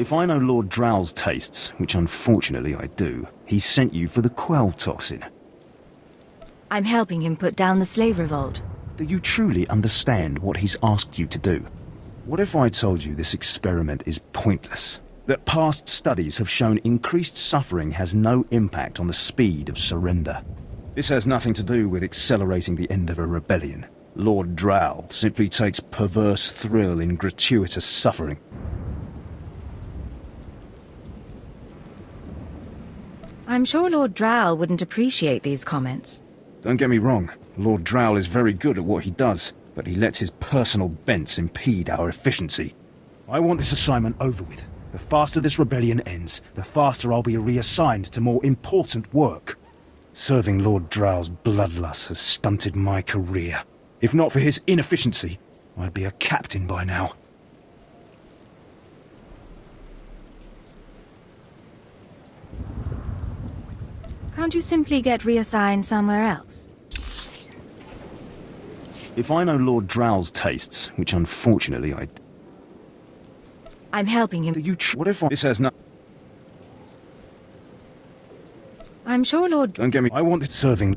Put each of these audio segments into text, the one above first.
If I know Lord Drow's tastes, which unfortunately I do, he sent you for the quell toxin. I'm helping him put down the slave revolt. Do you truly understand what he's asked you to do? What if I told you this experiment is pointless? That past studies have shown increased suffering has no impact on the speed of surrender? This has nothing to do with accelerating the end of a rebellion. Lord Drow simply takes perverse thrill in gratuitous suffering. I'm sure Lord Drow wouldn't appreciate these comments. Don't get me wrong, Lord Drow is very good at what he does, but he lets his personal bents impede our efficiency. I want this assignment over with. The faster this rebellion ends, the faster I'll be reassigned to more important work. Serving Lord Drow's bloodlust has stunted my career. If not for his inefficiency, I'd be a captain by now. Can't you simply get reassigned somewhere else? If I know Lord Drow's tastes, which unfortunately I... I'm helping him. What if I... This has no... I'm sure Lord... Don't get me... I want it serving...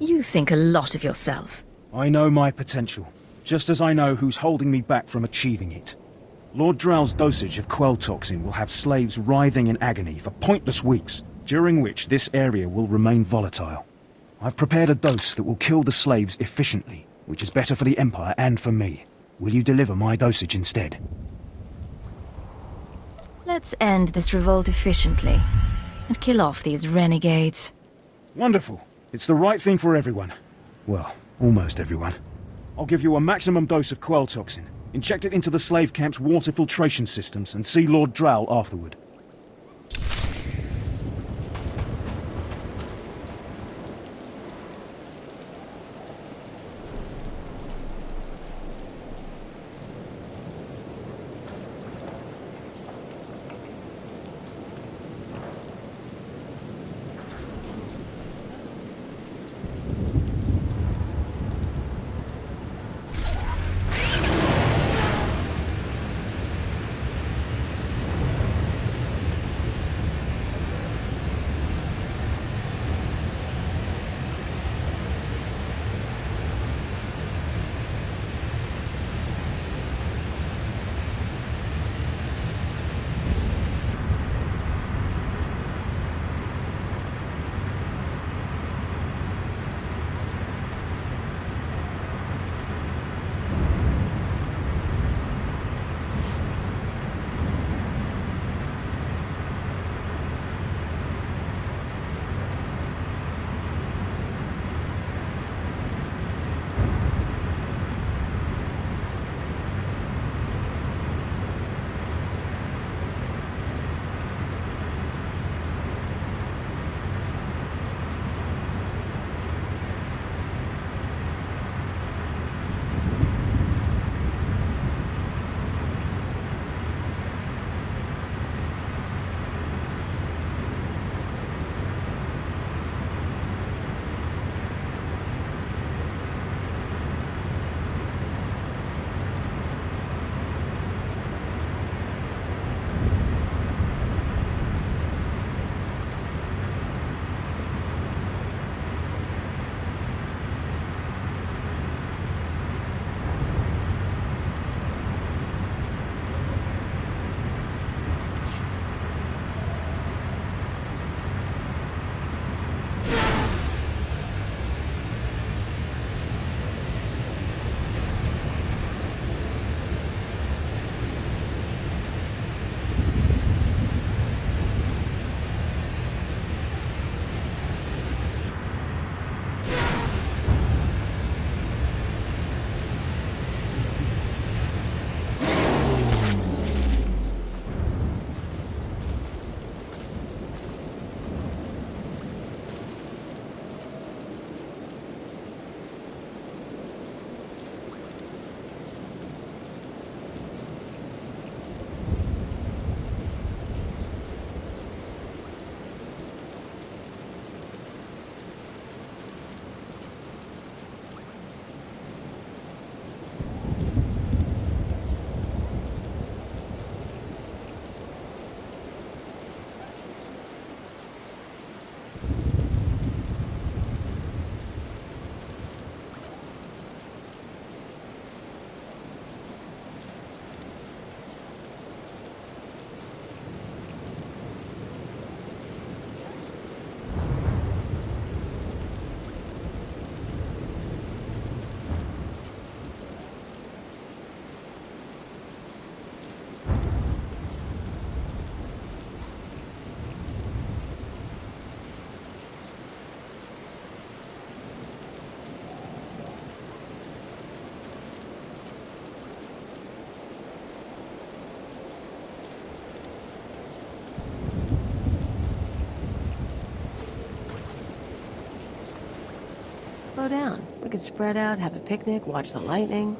You think a lot of yourself. I know my potential, just as I know who's holding me back from achieving it. Lord Drow's dosage of quell toxin will have slaves writhing in agony for pointless weeks, during which this area will remain volatile. I've prepared a dose that will kill the slaves efficiently, which is better for the Empire and for me. Will you deliver my dosage instead? Let's end this revolt efficiently, and kill off these renegades. Wonderful. It's the right thing for everyone. Well, almost everyone. I'll give you a maximum dose of quell toxin. Inject it into the slave camp's water filtration systems and see Lord Drow afterward. Slow down. We could spread out, have a picnic, watch the lightning.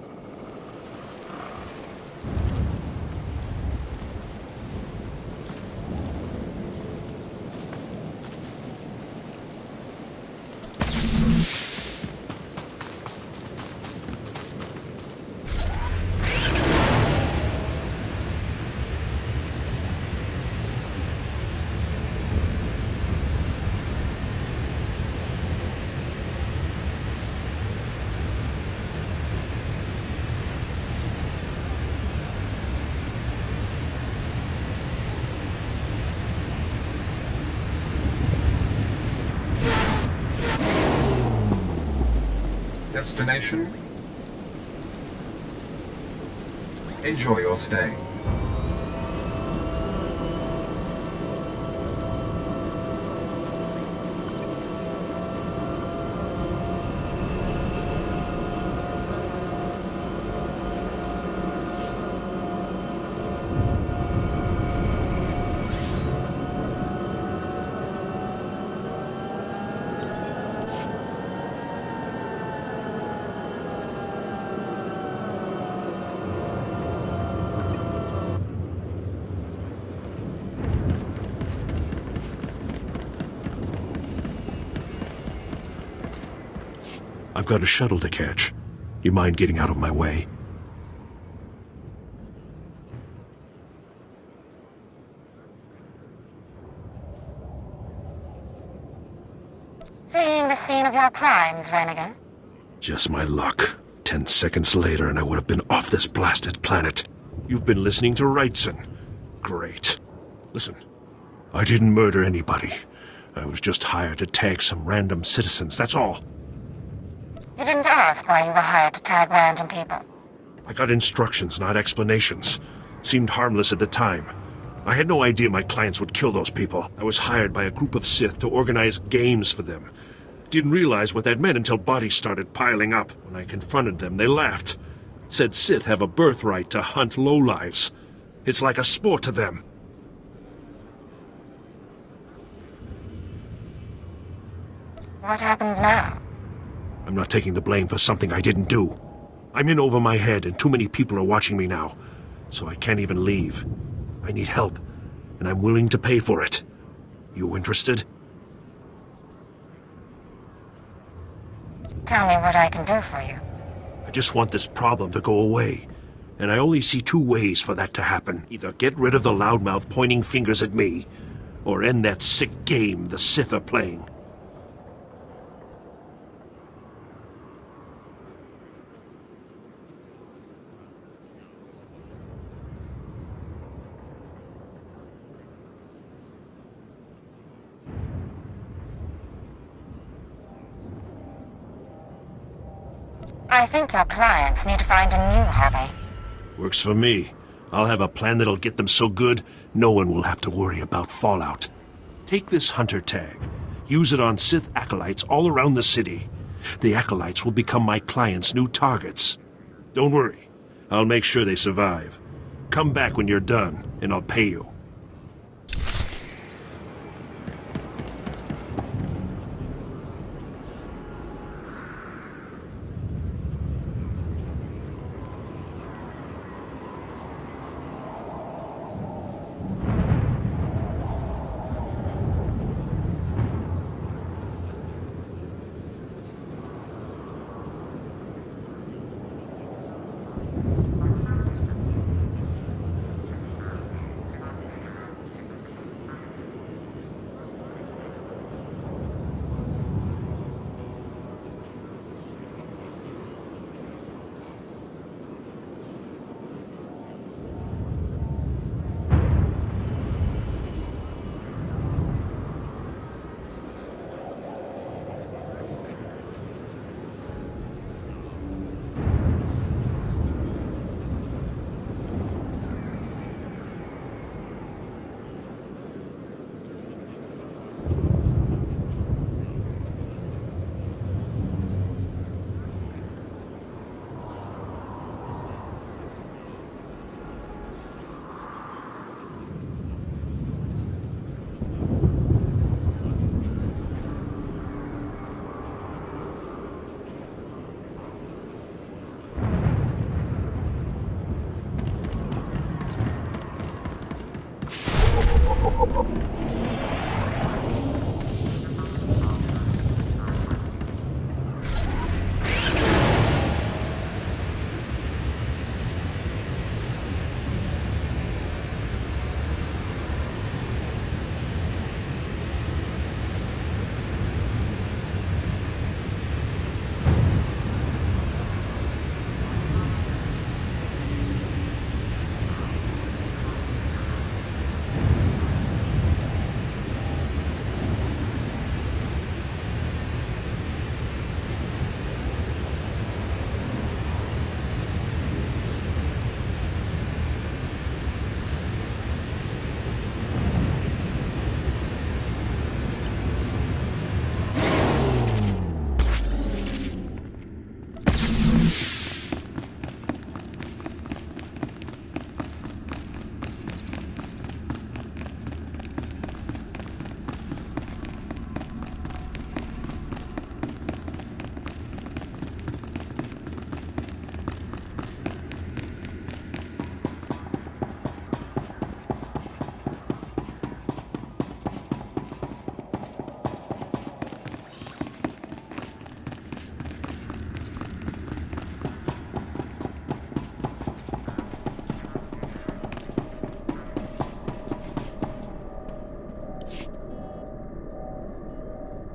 Destination? Enjoy your stay. I've got a shuttle to catch. You mind getting out of my way? Fleeing the scene of your crimes, Rennigan? Just my luck. 10 seconds later and I would have been off this blasted planet. You've been listening to Wrightson. Great. Listen, I didn't murder anybody. I was just hired to tag some random citizens, that's all. You didn't ask why you were hired to tag random people. I got instructions, not explanations. Seemed harmless at the time. I had no idea my clients would kill those people. I was hired by a group of Sith to organize games for them. Didn't realize what that meant until bodies started piling up. When I confronted them, they laughed. Said Sith have a birthright to hunt lowlives. It's like a sport to them. What happens now? I'm not taking the blame for something I didn't do. I'm in over my head and too many people are watching me now. So I can't even leave. I need help, and I'm willing to pay for it. You interested? Tell me what I can do for you. I just want this problem to go away. And I only see two ways for that to happen. Either get rid of the loudmouth pointing fingers at me, or end that sick game the Sith are playing. I think your clients need to find a new hobby. Works for me. I'll have a plan that'll get them so good, no one will have to worry about fallout. Take this hunter tag. Use it on Sith acolytes all around the city. The acolytes will become my clients' new targets. Don't worry. I'll make sure they survive. Come back when you're done, and I'll pay you.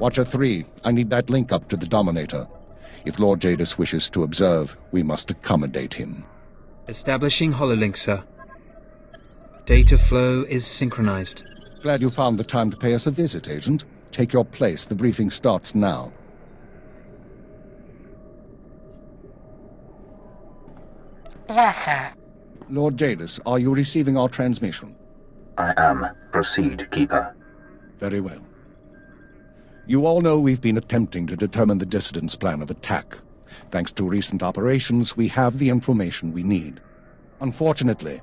Watcher 3, I need that link up to the Dominator. If Lord Jadis wishes to observe, we must accommodate him. Establishing hololink, sir. Data flow is synchronized. Glad you found the time to pay us a visit, Agent. Take your place. The briefing starts now. Yes, sir. Lord Jadis, are you receiving our transmission? I am. Proceed, Keeper. Very well. You all know we've been attempting to determine the Dissidents' plan of attack. Thanks to recent operations, we have the information we need. Unfortunately,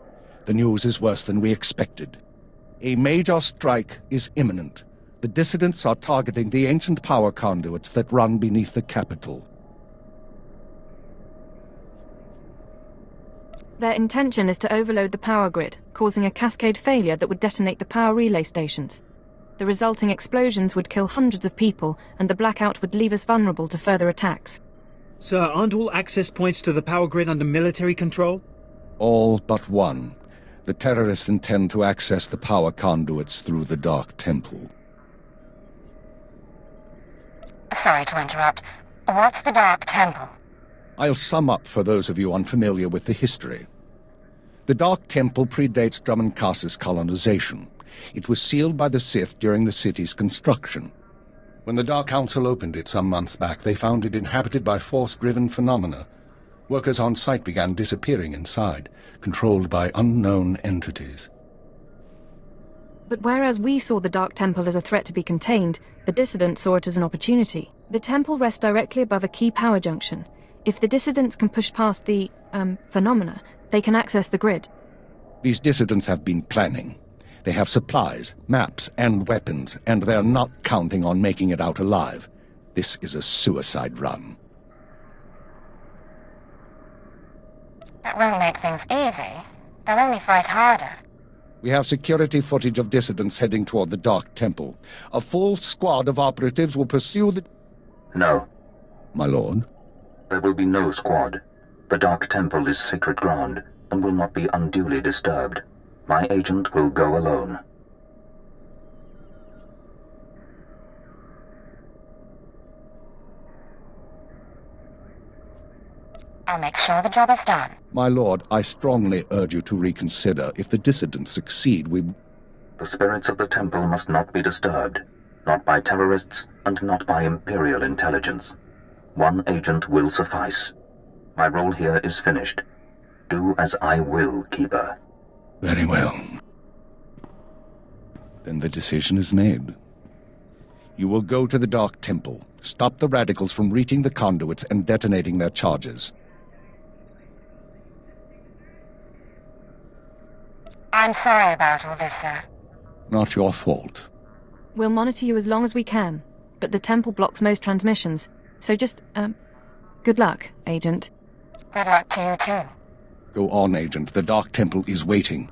the news is worse than we expected. A major strike is imminent. The Dissidents are targeting the ancient power conduits that run beneath the capital. Their intention is to overload the power grid, causing a cascade failure that would detonate the power relay stations. The resulting explosions would kill hundreds of people, and the blackout would leave us vulnerable to further attacks. Sir, aren't all access points to the power grid under military control? All but one. The terrorists intend to access the power conduits through the Dark Temple. Sorry to interrupt. What's the Dark Temple? I'll sum up for those of you unfamiliar with the history. The Dark Temple predates Drummoncass's colonization. It was sealed by the Sith during the city's construction. When the Dark Council opened it some months back, they found it inhabited by force-driven phenomena. Workers on site began disappearing inside, controlled by unknown entities. But whereas we saw the Dark Temple as a threat to be contained, the Dissidents saw it as an opportunity. The temple rests directly above a key power junction. If the Dissidents can push past the, phenomena, they can access the grid. These Dissidents have been planning. They have supplies, maps, and weapons, and they're not counting on making it out alive. This is a suicide run. That won't make things easy. They'll only fight harder. We have security footage of Dissidents heading toward the Dark Temple. A full squad of operatives will pursue the... No. My lord? There will be no squad. The Dark Temple is sacred ground and will not be unduly disturbed. My agent will go alone. I'll make sure the job is done. My lord, I strongly urge you to reconsider. If the Dissidents succeed, we... The spirits of the temple must not be disturbed. Not by terrorists, and not by Imperial intelligence. One agent will suffice. My role here is finished. Do as I will, Keeper. Very well. Then the decision is made. You will go to the Dark Temple, stop the radicals from reaching the conduits and detonating their charges. I'm sorry about all this, sir. Not your fault. We'll monitor you as long as we can, but the temple blocks most transmissions. So just, good luck, Agent. Good luck to you, too. Go on, Agent. The Dark Temple is waiting.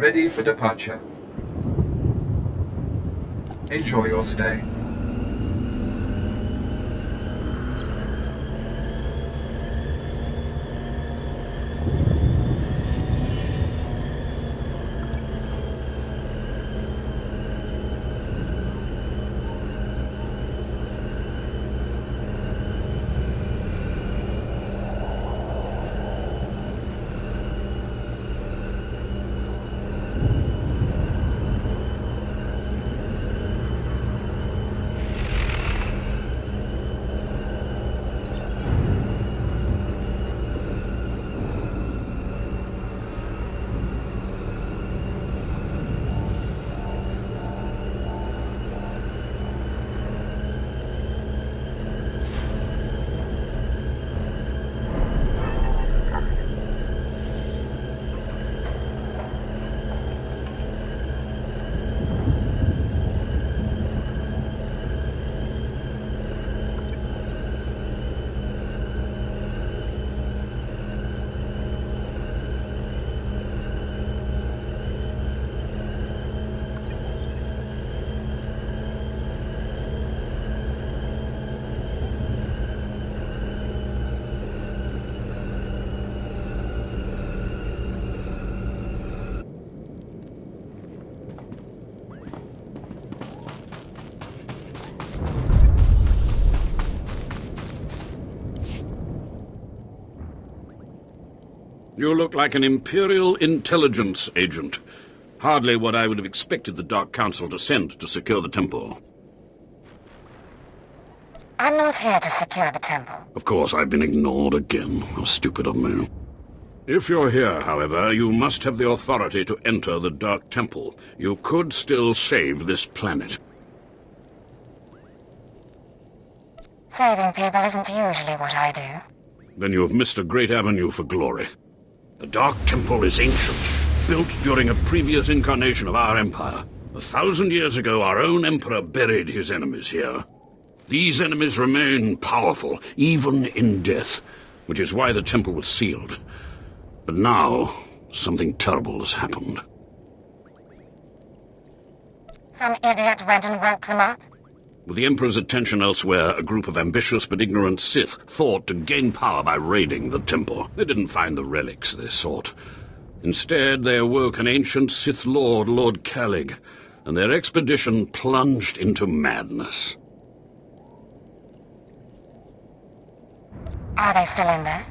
Ready for departure. Enjoy your stay. You look like an Imperial intelligence agent. Hardly what I would have expected the Dark Council to send to secure the temple. I'm not here to secure the temple. Of course, I've been ignored again. How stupid of me. If you're here, however, you must have the authority to enter the Dark Temple. You could still save this planet. Saving people isn't usually what I do. Then you have missed a great avenue for glory. The Dark Temple is ancient, built during a previous incarnation of our empire. 1,000 years ago, our own emperor buried his enemies here. These enemies remain powerful, even in death, which is why the temple was sealed. But now, something terrible has happened. Some idiot went and woke them up? With the Emperor's attention elsewhere, a group of ambitious but ignorant Sith thought to gain power by raiding the temple. They didn't find the relics they sought. Instead, they awoke an ancient Sith Lord, Lord Calig, and their expedition plunged into madness. Are they still in there?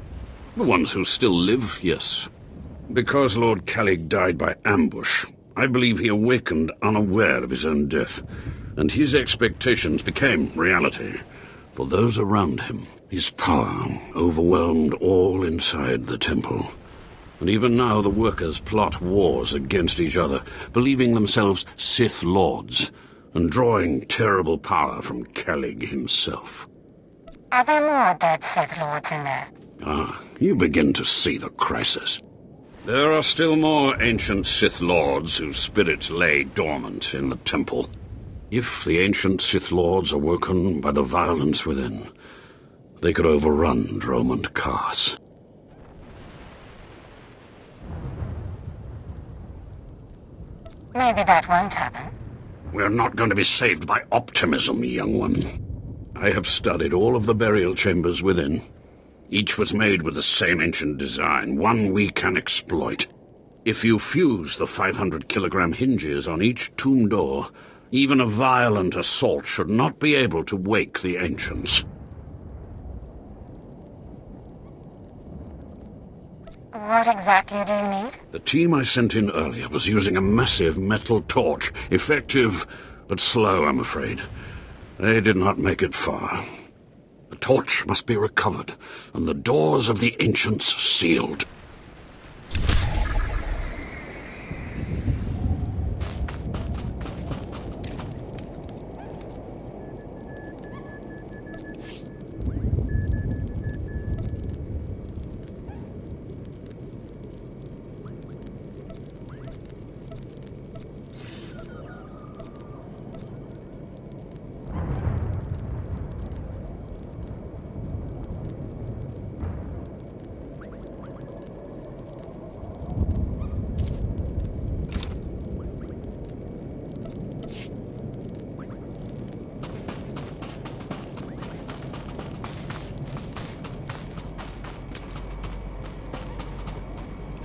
The ones who still live, yes. Because Lord Calig died by ambush, I believe he awakened unaware of his own death, and his expectations became reality. For those around him, his power overwhelmed all inside the temple. And even now the workers plot wars against each other, believing themselves Sith Lords, and drawing terrible power from Calig himself. Are there more dead Sith Lords in there? Ah, you begin to see the crisis. There are still more ancient Sith Lords whose spirits lay dormant in the temple. If the ancient Sith Lords are woken by the violence within, they could overrun Dromund Kaas. Maybe that won't happen. We're not going to be saved by optimism, young one. I have studied all of the burial chambers within. Each was made with the same ancient design, one we can exploit. If you fuse the 500-kilogram hinges on each tomb door, even a violent assault should not be able to wake the ancients. What exactly do you need? The team I sent in earlier was using a massive metal torch. Effective, but slow, I'm afraid. They did not make it far. The torch must be recovered, and the doors of the ancients sealed.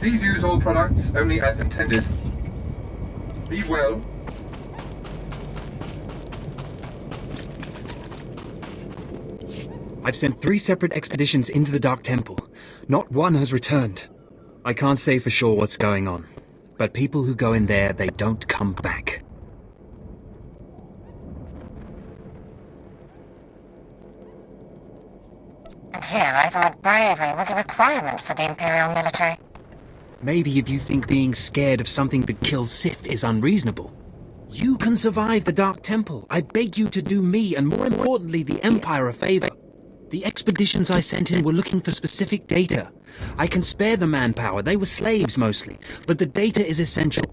Please use all products only as intended. Be well. I've sent 3 separate expeditions into the Dark Temple. Not one has returned. I can't say for sure what's going on, but people who go in there, they don't come back. And here I thought bravery was a requirement for the Imperial military. Maybe if you think being scared of something that kills Sith is unreasonable. You can survive the Dark Temple. I beg you to do me, and more importantly, the Empire a favor. The expeditions I sent in were looking for specific data. I can spare the manpower, they were slaves mostly, but the data is essential.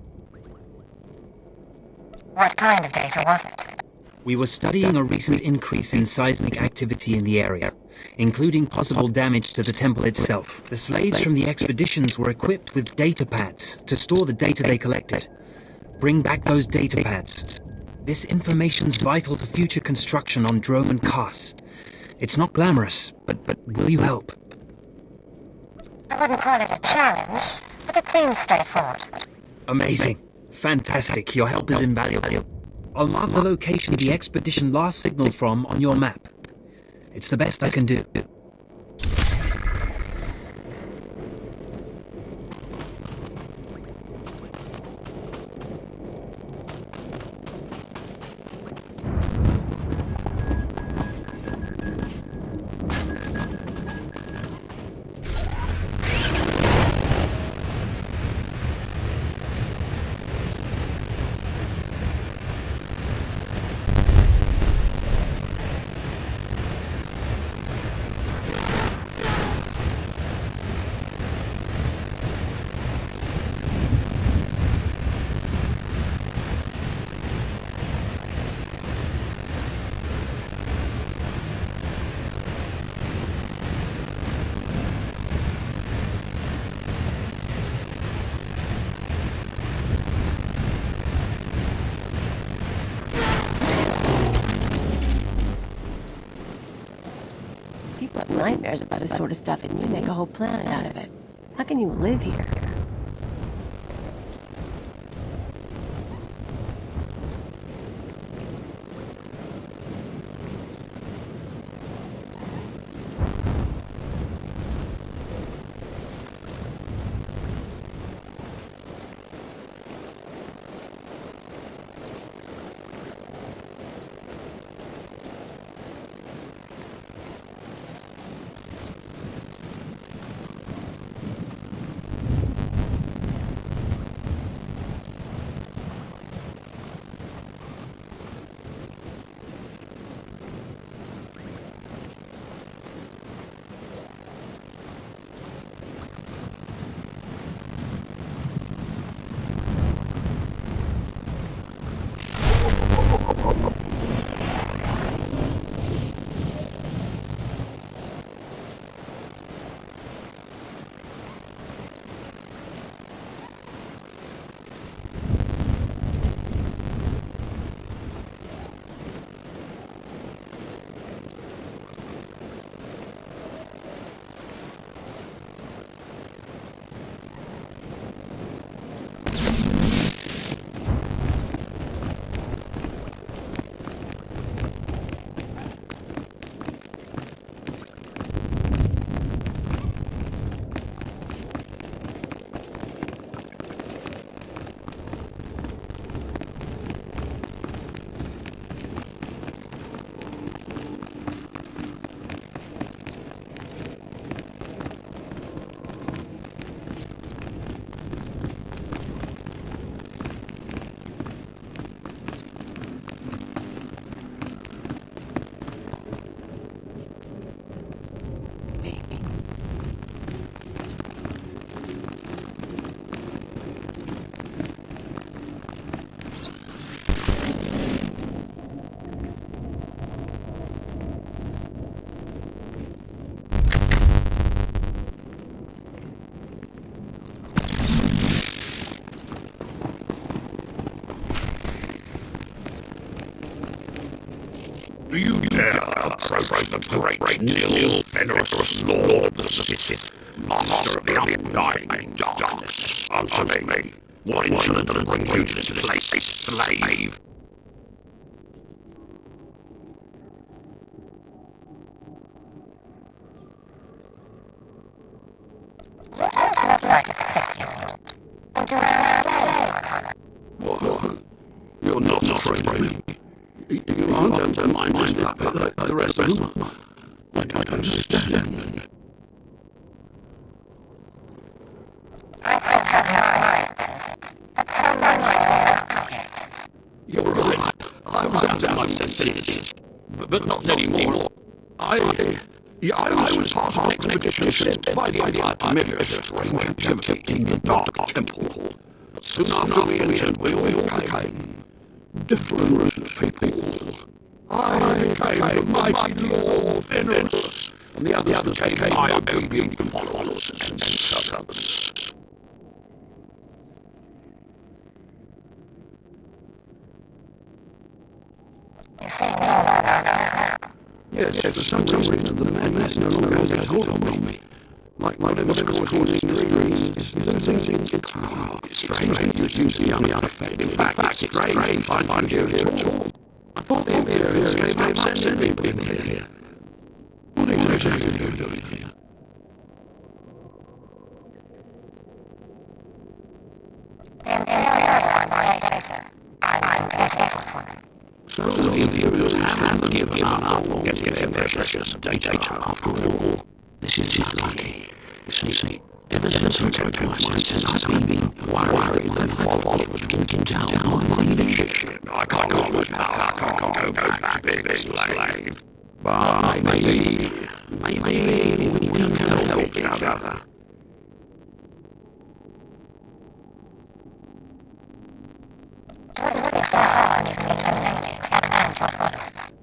What kind of data was it? We were studying a recent increase in seismic activity in the area, including possible damage to the temple itself. The slaves from the expeditions were equipped with data pads to store the data they collected. Bring back those data pads. This information's vital to future construction on Drome and Kars. It's not glamorous, but will you help? I wouldn't call it a challenge, but it seems straightforward. Amazing. Fantastic. Your help is invaluable. I'll mark the location the expedition last signaled from on your map. It's the best I can do. People have nightmares about this sort of stuff, and you make a whole planet out of it. How can you live here? Do you dare approach the great nil venerous lord of the Sith? Master of the undying darkness, answer me. What incident brings you to this place, slave? What? You're not afraid of me. You aren't undermined like the rest of them. I don't understand. You're right. I was out of my senses. But not anymore. I was part of an expedition sent by the Empire to measure strange activity in the Dark Temple. But soon after we entered, we all became different people. I became the mighty Lord Venus, and the others became my obedient followers and servants. Yes, for some reason the madness no longer has a hold on me. Like whatever's causing the dreams is losing its power. It's strange, it's usually unaffected. In fact, it's strange I find you here at all. I thought the Imperial gave up sending people here. What exactly are you doing here? So the Imperials haven't given up on getting their precious data after all. This is lucky. See, ever since I came to my senses, I've been worried that my followers was getting down on my leadership. I can't lose power. I can't go back to being a slave. But maybe we can help each other.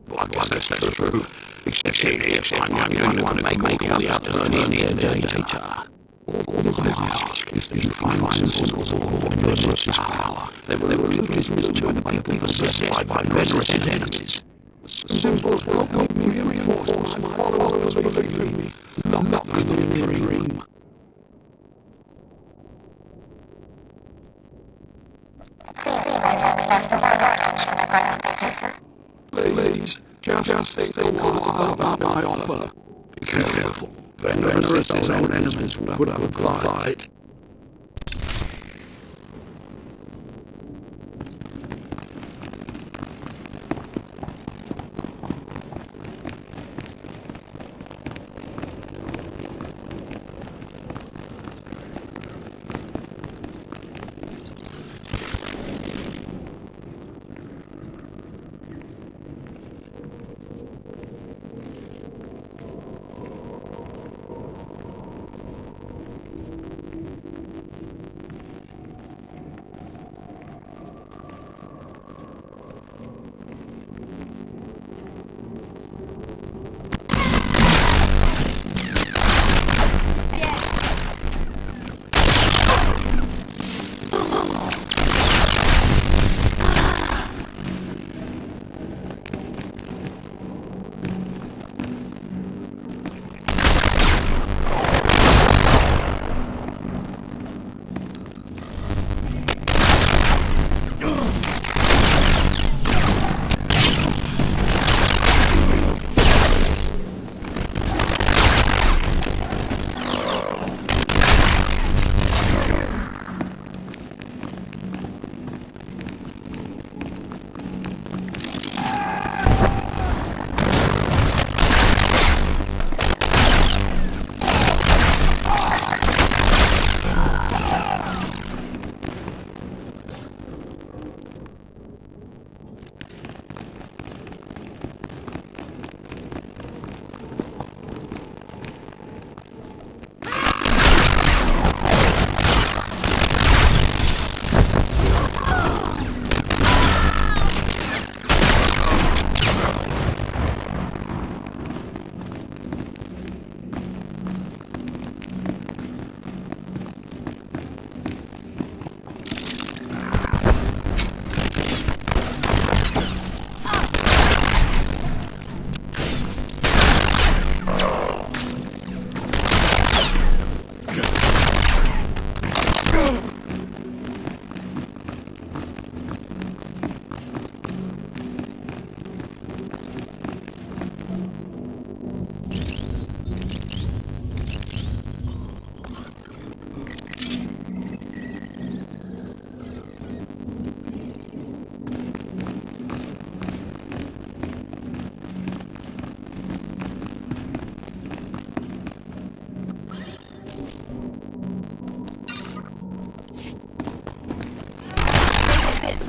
Well, I guess that's true. Except I'm the only one who can make all the others turn in their data. All I ask is that you find symbols of Venus' power. They were mistook by people possessed by Venus' enemies. The symbols will help me reinforce my followers believe in me, not in their dream. Please, just think about my offer. Be careful. Venus' own enemies will put up a fight.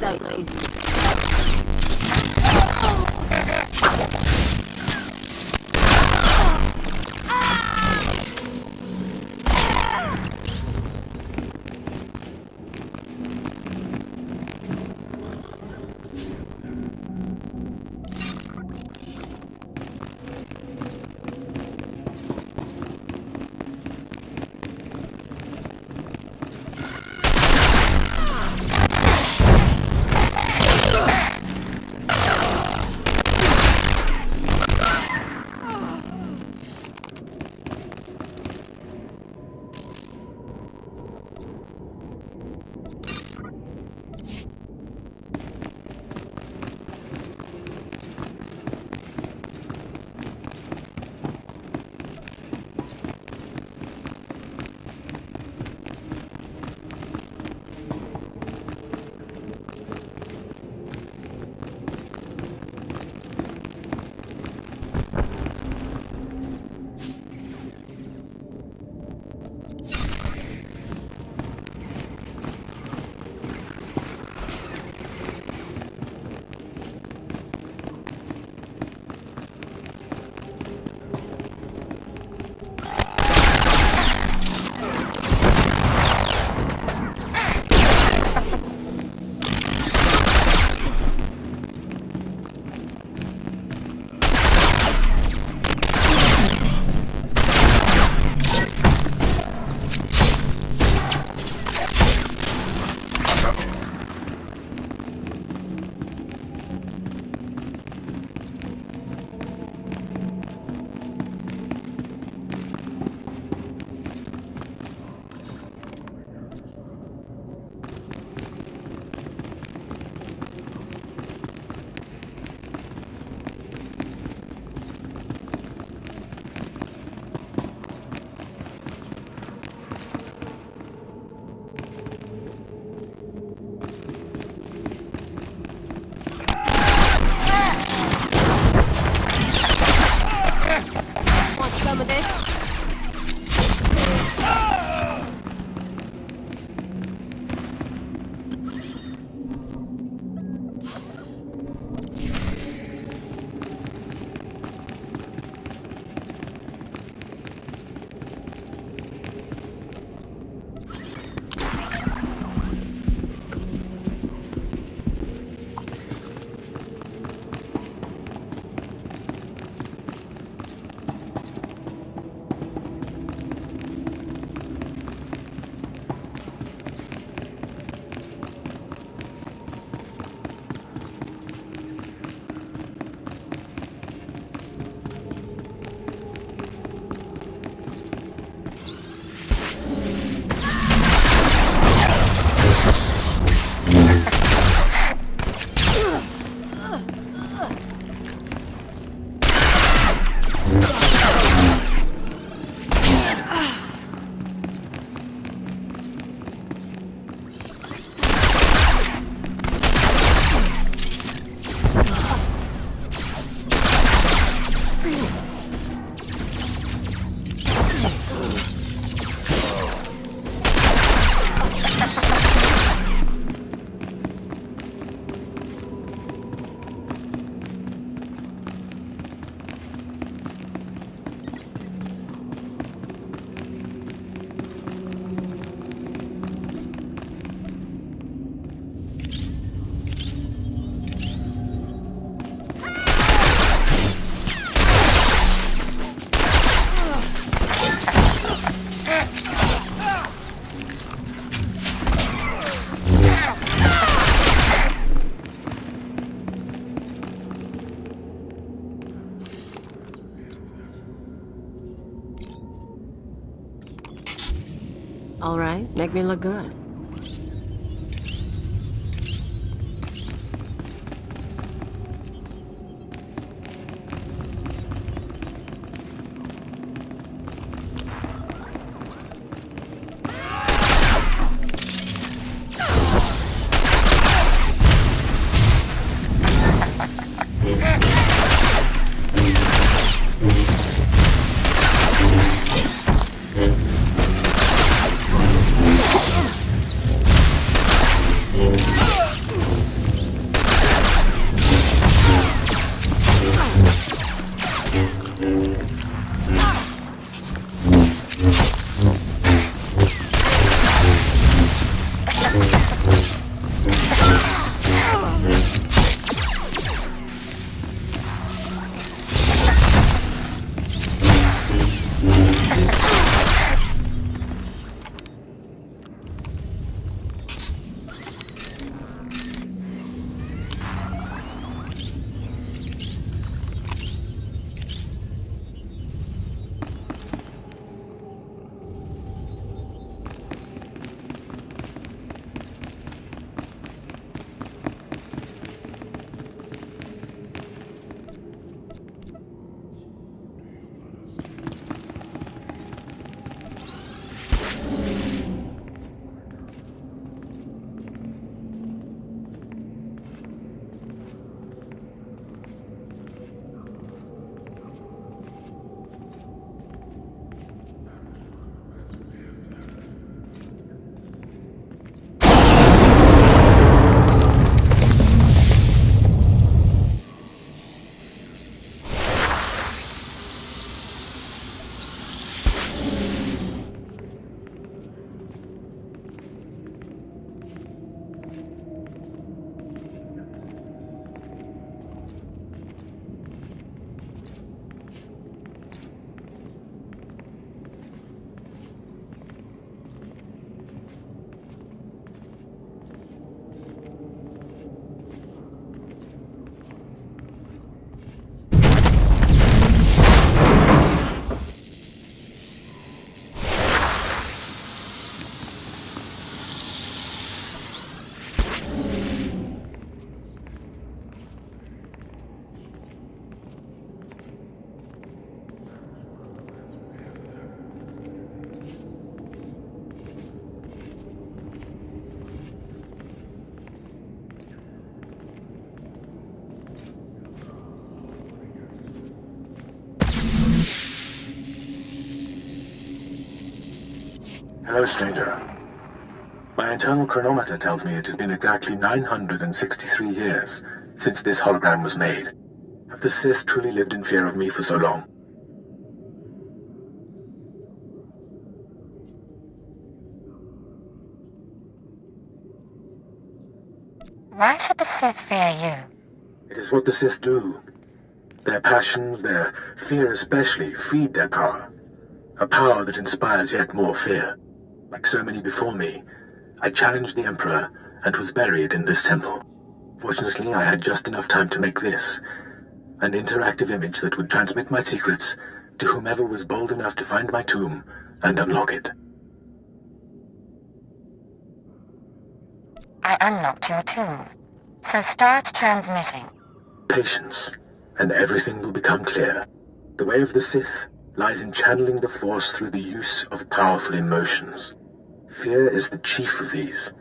unsightly. Some of this. All right, make me look good. Hello, stranger. My internal chronometer tells me it has been exactly 963 years since this hologram was made. Have the Sith truly lived in fear of me for so long? Why should the Sith fear you? It is what the Sith do. Their passions, their fear especially, feed their power. A power that inspires yet more fear. Like so many before me, I challenged the Emperor and was buried in this temple. Fortunately, I had just enough time to make this, an interactive image that would transmit my secrets to whomever was bold enough to find my tomb and unlock it. I unlocked your tomb. So start transmitting. Patience, and everything will become clear. The way of the Sith lies in channeling the Force through the use of powerful emotions. Fear is the chief of these.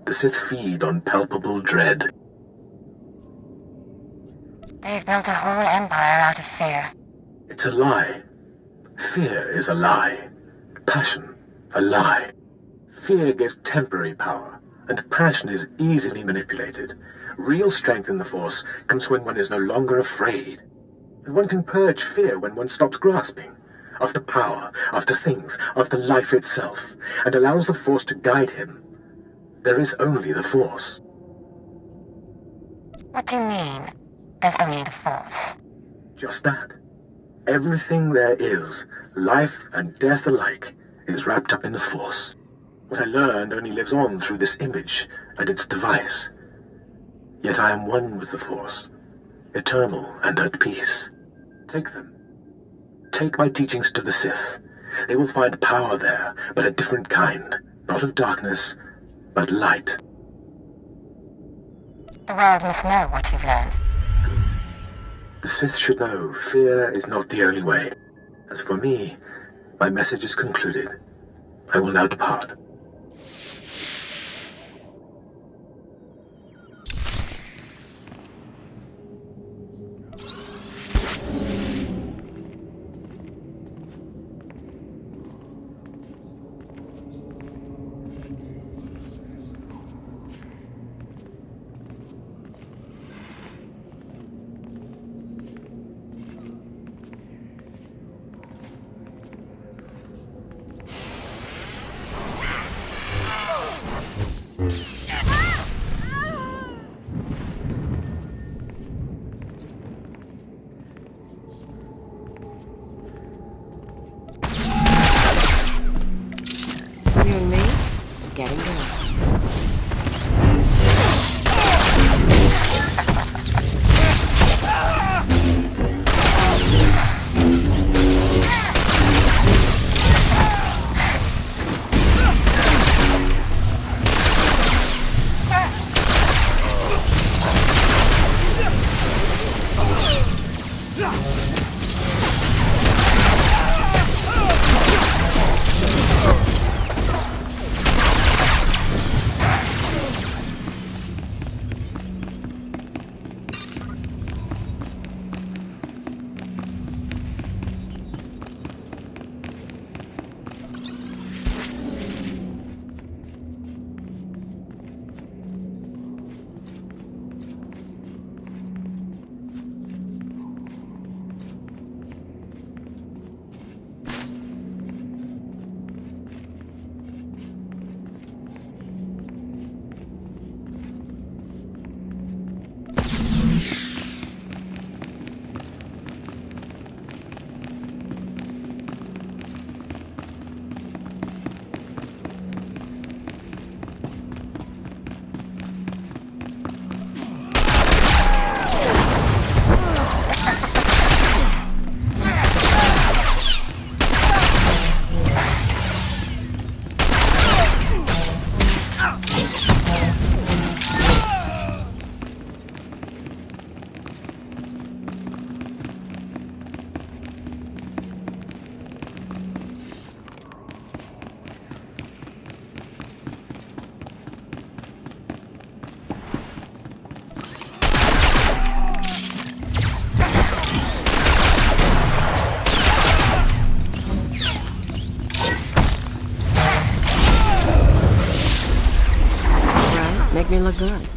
The Sith feed on palpable dread. They've built a whole empire out of fear. It's a lie. Fear is a lie. Passion, a lie. Fear gives temporary power, and passion is easily manipulated. Real strength in the Force comes when one is no longer afraid. And one can purge fear when one stops grasping. After power, after things, after life itself, and allows the Force to guide him. There is only the Force. What do you mean, there's only the Force? Just that. Everything there is, life and death alike, is wrapped up in the Force. What I learned only lives on through this image and its device. Yet I am one with the Force, eternal and at peace. Take them. Take my teachings to the Sith. They will find power there, but a different kind. Not of darkness, but light. The world must know what you've learned. The Sith should know fear is not the only way. As for me, my message is concluded. I will now depart. You and me, getting going. certainly look good.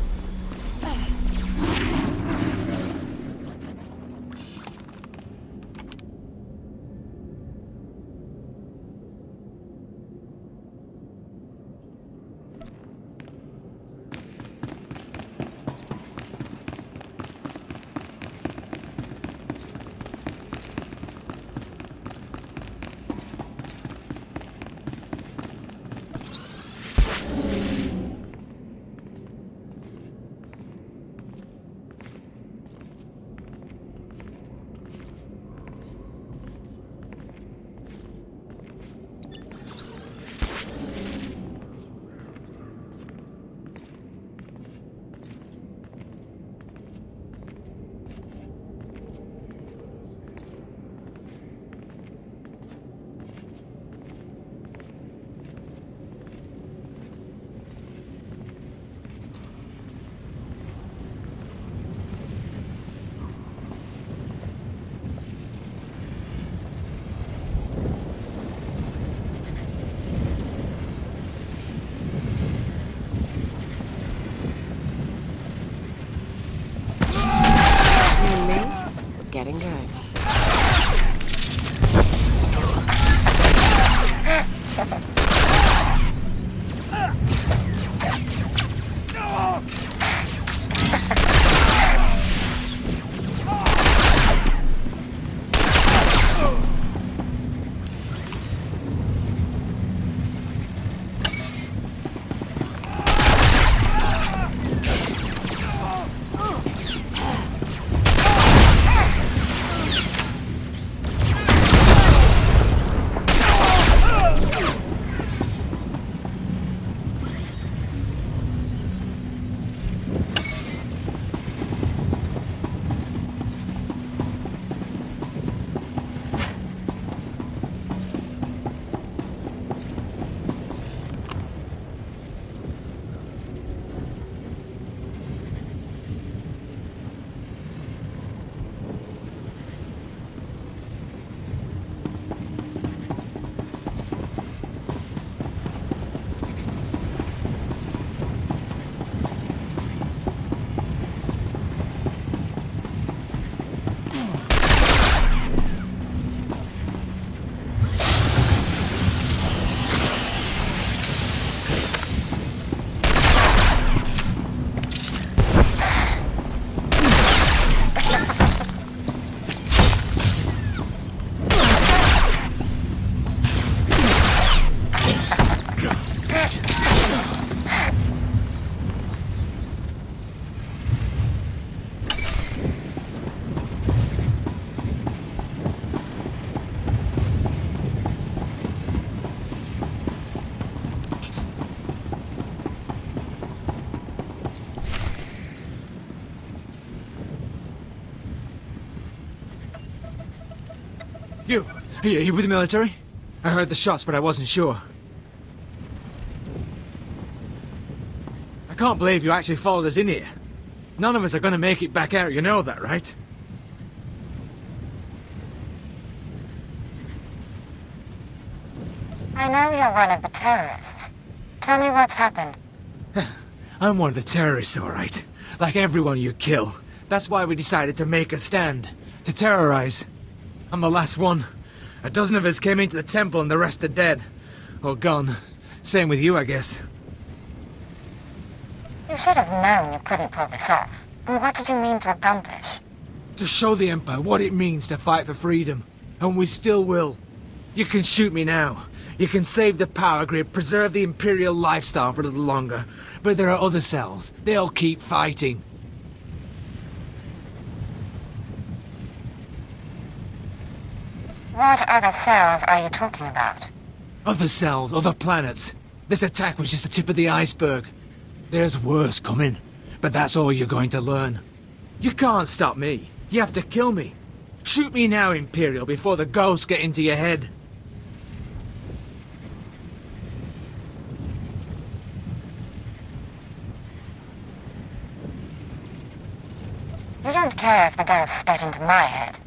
Getting good. You with the military? I heard the shots, but I wasn't sure. I can't believe you actually followed us in here. None of us are gonna make it back out, you know that, right? I know you're one of the terrorists. Tell me what's happened. I'm one of the terrorists, all right. Like everyone you kill. That's why we decided to make a stand. To terrorize. I'm the last one. A dozen of us came into the temple and the rest are dead. Or gone. Same with you, I guess. You should have known you couldn't pull this off. And what did you mean to accomplish? To show the Empire what it means to fight for freedom. And we still will. You can shoot me now. You can save the power grid, preserve the Imperial lifestyle for a little longer. But there are other cells. They'll keep fighting. What other cells are you talking about? Other cells, other planets. This attack was just the tip of the iceberg. There's worse coming, but that's all you're going to learn. You can't stop me. You have to kill me. Shoot me now, Imperial, before the ghosts get into your head. You don't care if the ghosts get into my head.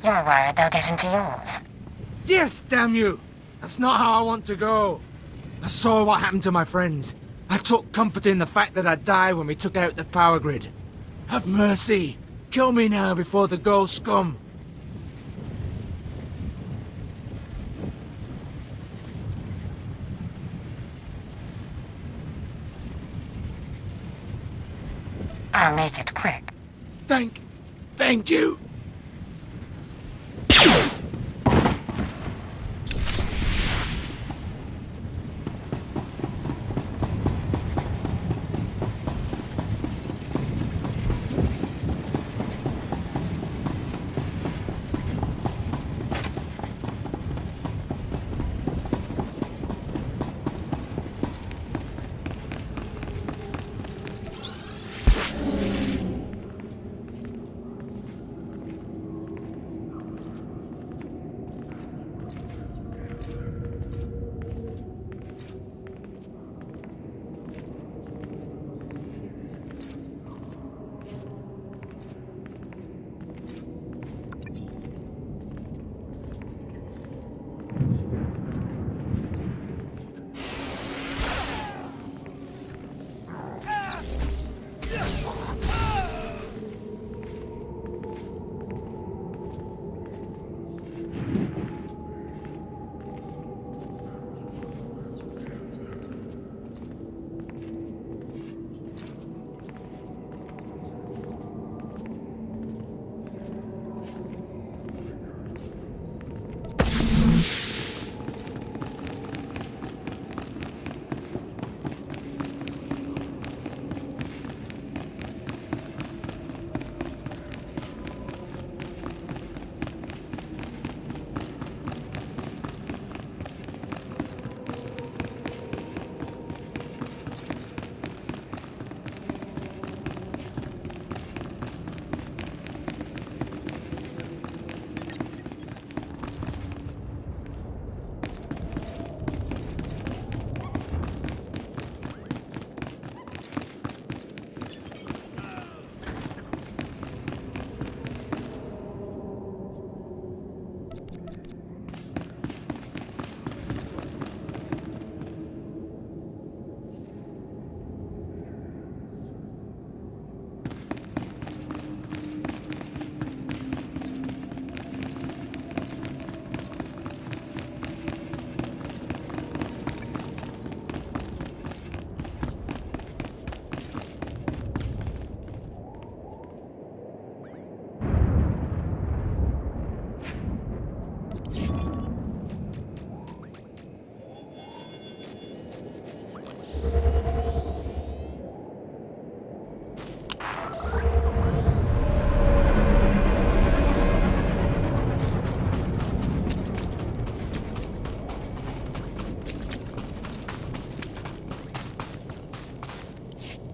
You're worried they'll get into yours. Yes, damn you! That's not how I want to go. I saw what happened to my friends. I took comfort in the fact that I died when we took out the power grid. Have mercy. Kill me now before the ghosts come. I'll make it quick. Thank you.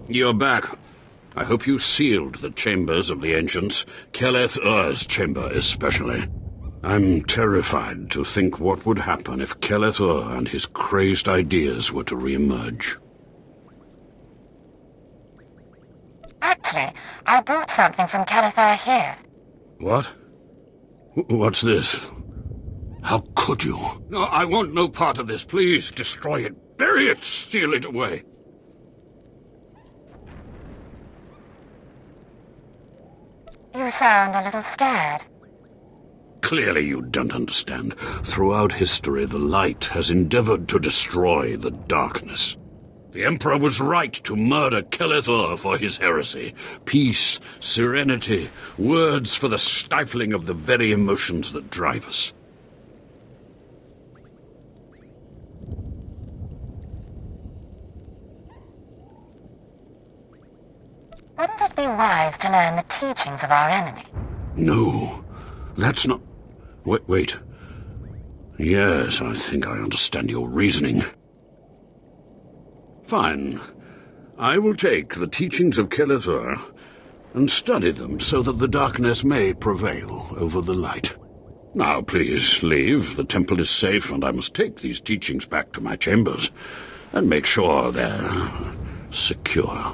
You're back. I hope you sealed the chambers of the ancients, Keleth Ur's chamber especially. I'm terrified to think what would happen if Keleth Ur and his crazed ideas were to re-emerge. Actually, I brought something from Keleth Ur here. What? What's this? How could you? No, I want no part of this. Please, destroy it. Bury it. Steal it away. You sound a little scared. Clearly you don't understand. Throughout history, the light has endeavored to destroy the darkness. The Emperor was right to murder Keleth Ur for his heresy. Peace, serenity, words for the stifling of the very emotions that drive us. Wouldn't it be wise to learn the teachings of our enemy? No, that's not... Wait. Yes, I think I understand your reasoning. Fine. I will take the teachings of Keleth Ur and study them so that the darkness may prevail over the light. Now, please, leave. The temple is safe, and I must take these teachings back to my chambers and make sure they're secure.